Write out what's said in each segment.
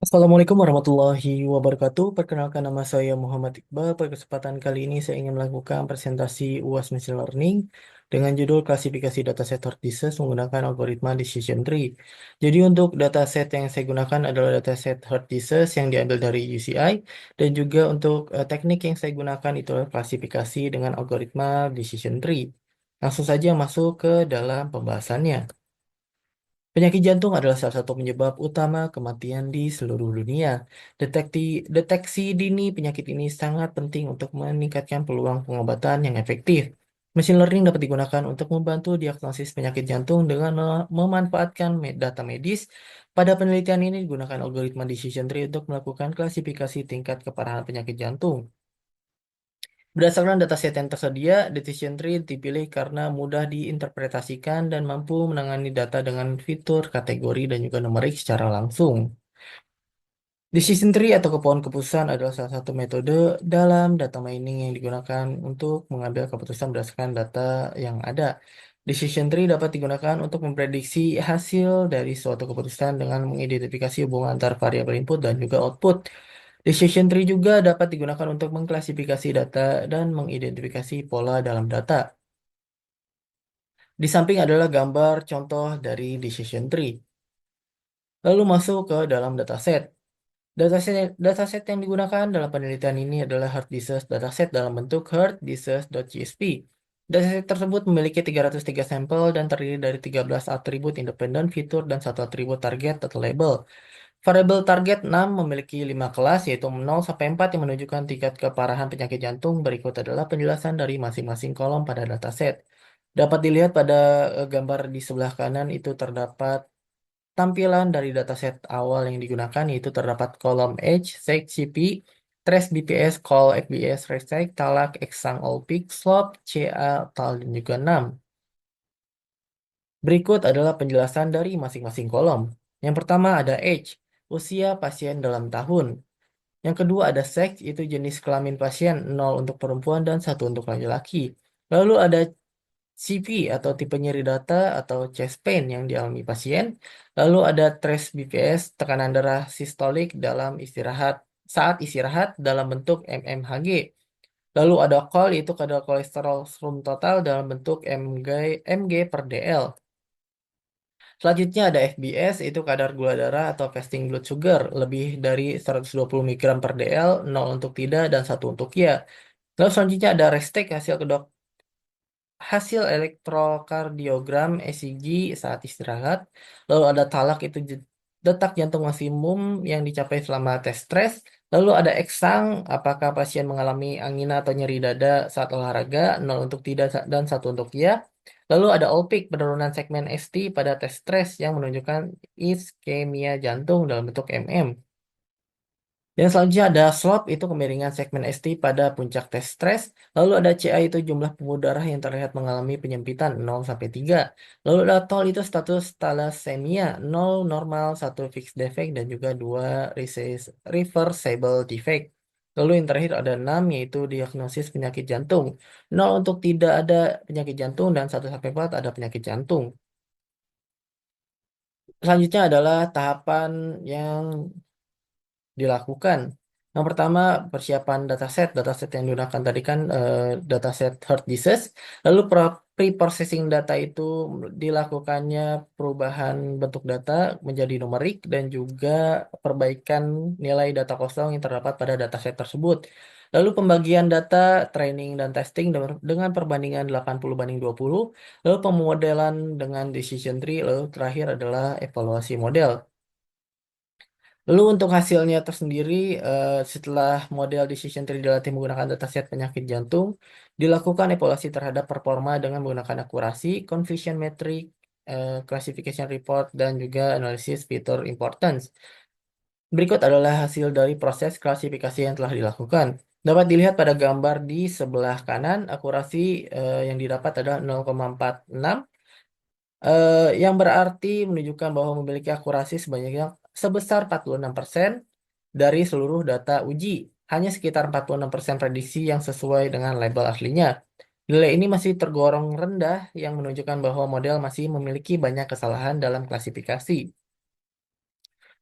Assalamualaikum warahmatullahi wabarakatuh. Perkenalkan nama saya Muhammad Iqbal. Pada kesempatan kali ini saya ingin melakukan presentasi UAS Machine Learning dengan judul klasifikasi dataset Hurd-Dices menggunakan algoritma decision tree. Jadi untuk dataset yang saya gunakan adalah dataset Hurd-Dices yang diambil dari UCI dan juga untuk teknik yang saya gunakan itu adalah klasifikasi dengan algoritma decision tree. Langsung saja masuk ke dalam pembahasannya. Penyakit jantung adalah salah satu penyebab utama kematian di seluruh dunia. Deteksi dini penyakit ini sangat penting untuk meningkatkan peluang pengobatan yang efektif. Machine learning dapat digunakan untuk membantu diagnosis penyakit jantung dengan memanfaatkan data medis. Pada penelitian ini digunakan algoritma decision tree untuk melakukan klasifikasi tingkat keparahan penyakit jantung. Berdasarkan dataset yang tersedia, decision tree dipilih karena mudah diinterpretasikan dan mampu menangani data dengan fitur, kategori, dan juga numerik secara langsung. Decision tree atau pohon keputusan adalah salah satu metode dalam data mining yang digunakan untuk mengambil keputusan berdasarkan data yang ada. Decision tree dapat digunakan untuk memprediksi hasil dari suatu keputusan dengan mengidentifikasi hubungan antar variabel input dan juga output. Decision tree juga dapat digunakan untuk mengklasifikasi data dan mengidentifikasi pola dalam data. Di samping adalah gambar contoh dari decision tree. Lalu masuk ke dalam dataset. Dataset yang digunakan dalam penelitian ini adalah Hurd-Dices dataset dalam bentuk hurddices.csv. Dataset tersebut memiliki 303 sampel dan terdiri dari 13 atribut independen, fitur, dan satu atribut target atau label. Variabel target 6 memiliki 5 kelas, yaitu 0 sampai 4 yang menunjukkan tingkat keparahan penyakit jantung. Berikut adalah penjelasan dari masing-masing kolom pada dataset. Dapat dilihat pada gambar di sebelah kanan itu terdapat tampilan dari dataset awal yang digunakan, yaitu terdapat kolom H, Seq, CP, Trace BPS, Call FBS, Resect, Talak, Exang, All Peak, Slope, CA, TAL, dan juga 6. Berikut adalah penjelasan dari masing-masing kolom. Yang pertama ada age, usia pasien dalam tahun. Yang kedua ada sex, itu jenis kelamin pasien, 0 untuk perempuan dan 1 untuk laki-laki. Lalu ada CV atau tipe nyeri data atau chest pain yang dialami pasien. Lalu ada trace BPS, tekanan darah sistolik dalam istirahat saat istirahat dalam bentuk mmHg. Lalu ada call, yaitu kadar kolesterol serum total dalam bentuk mg per dl. Selanjutnya ada FBS, itu kadar gula darah atau fasting blood sugar, lebih dari 120 mg per dl, 0 untuk tidak, dan 1 untuk ya. Lalu selanjutnya ada restek, hasil elektrokardiogram ECG saat istirahat. Lalu ada talak, itu detak jantung maksimum yang dicapai selama tes stres. Lalu ada eksang, apakah pasien mengalami angina atau nyeri dada saat olahraga, 0 untuk tidak dan 1 untuk ya. Lalu ada all-peak, penurunan segmen ST pada tes stres yang menunjukkan iskemia jantung dalam bentuk MM. Yang selanjutnya ada slope, itu kemiringan segmen ST pada puncak tes stres. Lalu ada CA, itu jumlah pembuluh darah yang terlihat mengalami penyempitan 0 sampai 3. Lalu ada TOL, itu status thalassemia 0 normal, 1 fixed defect, dan juga 2 reversible defect. Lalu yang terakhir ada 6, yaitu diagnosis penyakit jantung. 0 untuk tidak ada penyakit jantung dan 1 sampai 4 ada penyakit jantung. Selanjutnya adalah tahapan yang dilakukan. Yang pertama, persiapan dataset yang digunakan tadi kan dataset Hurd-Dices. Lalu pre-processing data itu dilakukannya perubahan bentuk data menjadi numerik dan juga perbaikan nilai data kosong yang terdapat pada dataset tersebut. Lalu pembagian data, training dan testing dengan perbandingan 80/20. Lalu pemodelan dengan decision tree. Lalu terakhir adalah evaluasi model. Lalu untuk hasilnya tersendiri, setelah model decision tree dilatih menggunakan dataset penyakit jantung, dilakukan evaluasi terhadap performa dengan menggunakan akurasi, confusion metric, classification report, dan juga analisis fitur importance. Berikut adalah hasil dari proses klasifikasi yang telah dilakukan. Dapat dilihat pada gambar di sebelah kanan, akurasi yang didapat adalah 0,46, yang berarti menunjukkan bahwa memiliki akurasi sebesar 46% dari seluruh data uji. Hanya sekitar 46% prediksi yang sesuai dengan label aslinya. Nilai ini masih tergolong rendah yang menunjukkan bahwa model masih memiliki banyak kesalahan dalam klasifikasi.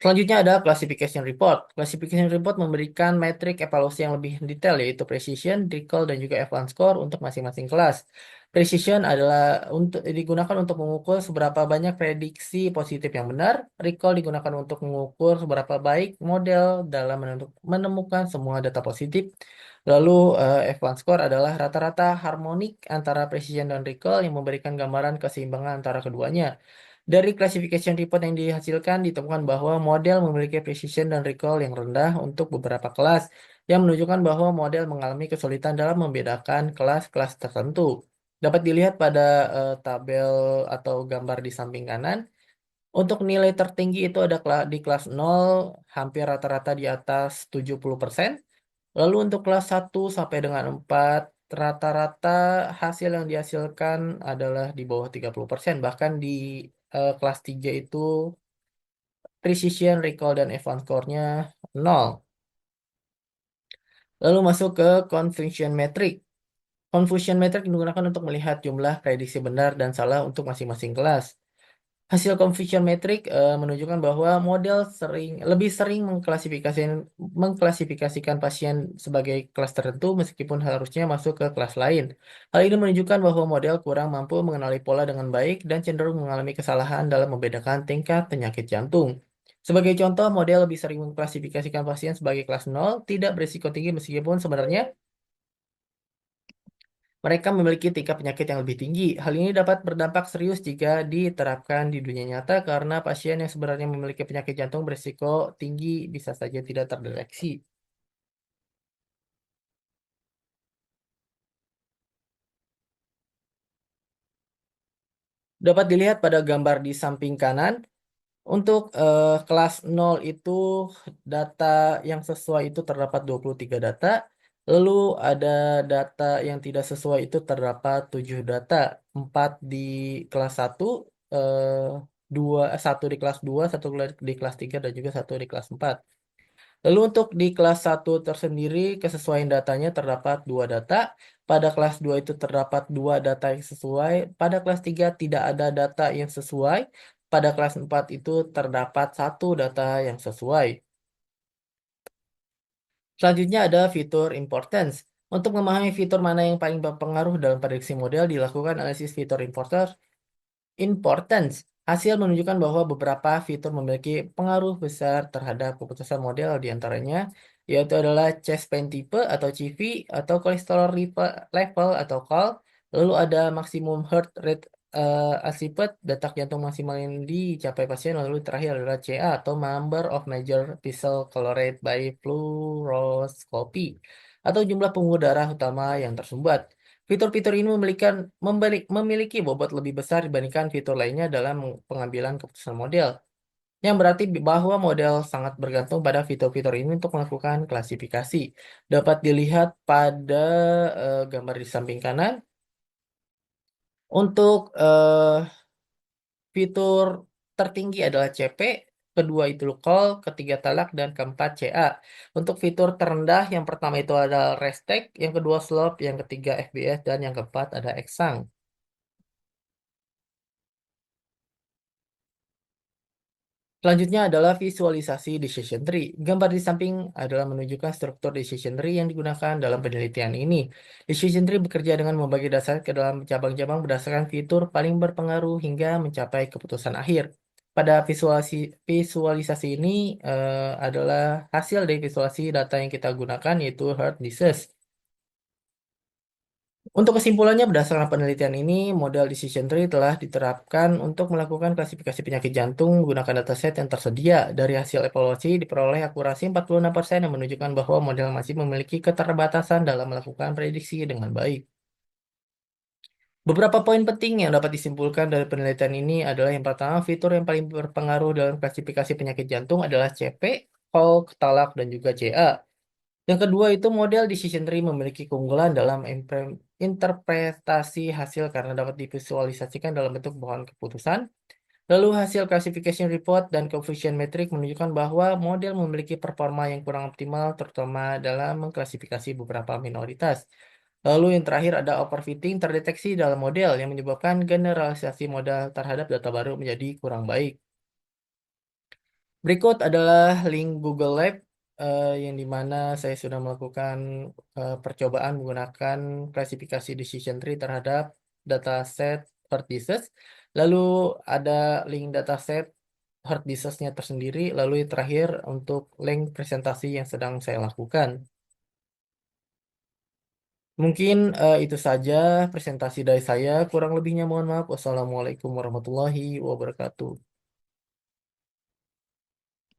Selanjutnya ada classification report. Classification report memberikan metrik evaluasi yang lebih detail, yaitu precision, recall, dan juga F1 score untuk masing-masing kelas. Precision adalah untuk digunakan untuk mengukur seberapa banyak prediksi positif yang benar. Recall digunakan untuk mengukur seberapa baik model dalam menemukan semua data positif. Lalu F1 score adalah rata-rata harmonik antara precision dan recall yang memberikan gambaran keseimbangan antara keduanya. Dari classification report yang dihasilkan, ditemukan bahwa model memiliki precision dan recall yang rendah untuk beberapa kelas, yang menunjukkan bahwa model mengalami kesulitan dalam membedakan kelas-kelas tertentu. Dapat dilihat pada tabel atau gambar di samping kanan. Untuk nilai tertinggi itu ada di kelas 0, hampir rata-rata di atas 70%. Lalu untuk kelas 1 sampai dengan 4, rata-rata hasil yang dihasilkan adalah di bawah 30%. Bahkan di kelas 3 itu precision, recall, dan advanced score-nya 0. Lalu masuk ke confusion metric. Confusion metric digunakan untuk melihat jumlah prediksi benar dan salah untuk masing-masing kelas. Hasil confusion metric menunjukkan bahwa model lebih sering mengklasifikasikan pasien sebagai kelas tertentu meskipun harusnya masuk ke kelas lain. Hal ini menunjukkan bahwa model kurang mampu mengenali pola dengan baik dan cenderung mengalami kesalahan dalam membedakan tingkat penyakit jantung. Sebagai contoh, model lebih sering mengklasifikasikan pasien sebagai kelas 0, tidak berisiko tinggi meskipun sebenarnya mereka memiliki tingkat penyakit yang lebih tinggi. Hal ini dapat berdampak serius jika diterapkan di dunia nyata karena pasien yang sebenarnya memiliki penyakit jantung berisiko tinggi bisa saja tidak terdeteksi. Dapat dilihat pada gambar di samping kanan, untuk kelas 0 itu data yang sesuai itu terdapat 23 data. Lalu ada data yang tidak sesuai itu terdapat 7 data. 4 di kelas 1, eh, 1 di kelas 2, 1 di kelas 3, dan juga 1 di kelas 4. Lalu untuk di kelas 1 tersendiri, kesesuaian datanya terdapat 2 data. Pada kelas 2 itu terdapat 2 data yang sesuai. Pada kelas 3 tidak ada data yang sesuai. Pada kelas 4 itu terdapat 1 data yang sesuai. Selanjutnya ada fitur importance. Untuk memahami fitur mana yang paling berpengaruh dalam prediksi model, dilakukan analisis fitur importance. Hasil menunjukkan bahwa beberapa fitur memiliki pengaruh besar terhadap keputusan model, di antaranya yaitu adalah chest pain type atau CV, atau kolesterol level atau COL, lalu ada maksimum heart rate achieved, detak jantung maksimal yang dicapai pasien, lalu terakhir adalah CA atau number of major vessel colored by fluoroscopy, atau jumlah pembuluh darah utama yang tersumbat. Fitur-fitur ini memiliki bobot lebih besar dibandingkan fitur lainnya dalam pengambilan keputusan model, yang berarti bahwa model sangat bergantung pada fitur-fitur ini untuk melakukan klasifikasi. Dapat dilihat pada gambar di samping kanan. Untuk fitur tertinggi adalah CP, kedua itu call, ketiga talak, dan keempat CA. Untuk fitur terendah, yang pertama itu adalah restek, yang kedua slope, yang ketiga FBS, dan yang keempat ada eksang. Selanjutnya adalah visualisasi decision tree. Gambar di samping adalah menunjukkan struktur decision tree yang digunakan dalam penelitian ini. Decision tree bekerja dengan membagi data ke dalam cabang-cabang berdasarkan fitur paling berpengaruh hingga mencapai keputusan akhir. Pada visualisasi ini adalah hasil dari visualisasi data yang kita gunakan, yaitu heart disease. Untuk kesimpulannya, berdasarkan penelitian ini, model decision tree telah diterapkan untuk melakukan klasifikasi penyakit jantung menggunakan dataset yang tersedia. Dari hasil evaluasi, diperoleh akurasi 46% yang menunjukkan bahwa model masih memiliki keterbatasan dalam melakukan prediksi dengan baik. Beberapa poin penting yang dapat disimpulkan dari penelitian ini adalah: yang pertama, fitur yang paling berpengaruh dalam klasifikasi penyakit jantung adalah CP, COG, TALAK, dan juga CA. Yang kedua itu model decision tree memiliki keunggulan dalam interpretasi hasil karena dapat divisualisasikan dalam bentuk bahan keputusan. Lalu hasil classification report dan confusion metric menunjukkan bahwa model memiliki performa yang kurang optimal, terutama dalam mengklasifikasi beberapa minoritas. Lalu yang terakhir ada overfitting terdeteksi dalam model yang menyebabkan generalisasi model terhadap data baru menjadi kurang baik. Berikut adalah link Google Lab yang dimana saya sudah melakukan percobaan menggunakan klasifikasi decision tree terhadap dataset hard disease. Lalu ada link dataset hard disease-nya tersendiri. Lalu yang terakhir untuk link presentasi yang sedang saya lakukan. Mungkin itu saja presentasi dari saya. Kurang lebihnya mohon maaf. Wassalamualaikum warahmatullahi wabarakatuh.